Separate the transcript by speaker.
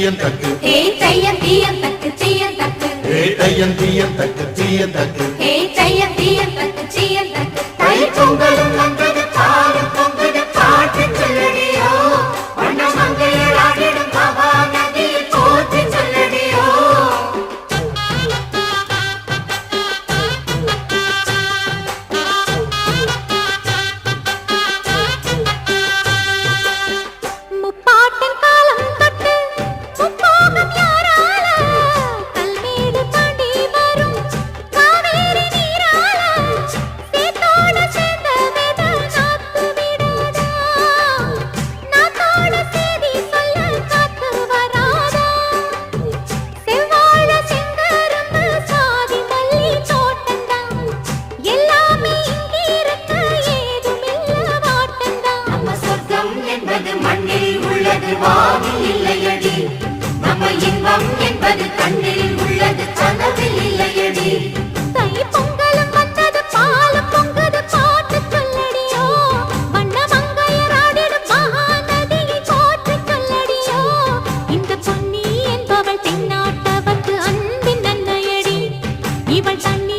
Speaker 1: தீயந்தக்கு
Speaker 2: ஹே தையம் தீயந்தக்கு தீயந்தக்கு
Speaker 1: ஹே தீயந்தக்கு தீயந்தக்கு
Speaker 2: ஹே தீயந்தக்கு தீயந்தக்கு
Speaker 3: தை பொங்கலும் வந்தது பாலும் பொங்குது பாட்டு சொல்லடியோ வண்ண மங்கையராடிடும் மகாநதி போற்றி சொல்லடியோ
Speaker 2: முப்பாட்டின் காலம் தொட்டு முப்போகம் யாரால கல்மேடு தாண்டி வரும் காவேரி நீரால சேத்தோடு சேர்ந்த வேத நாத்து விடாதா நாத்தோடு சேதி சொல்ல காத்து வராதா செவ்வாழ செங்கரும்பு சாதி மல்லி தோட்டந்தான் எல்லாமே இங்கிருக்க ஏதுமில்ல வாட்டந்தான்
Speaker 3: நம்ம சொர்க்கம் என்பது மண்ணில் உள்ளது வானில் இல்லையடி நம்ம இன்பம் என்பது கண்ணில் உள்ளது கனவில் இல்லையடி
Speaker 2: தை பொங்கலும் வந்தது பாலும் பொங்குது பாட்டு சொல்லடியோ வண்ண மங்கையராடிடும் மகாநதியை போற்றி சொல்லடியோ இந்த பொன்னி என்பவள் தென்னாட்டவர்க்கு அன்பின் நன்மையடி இவள் தண்ணி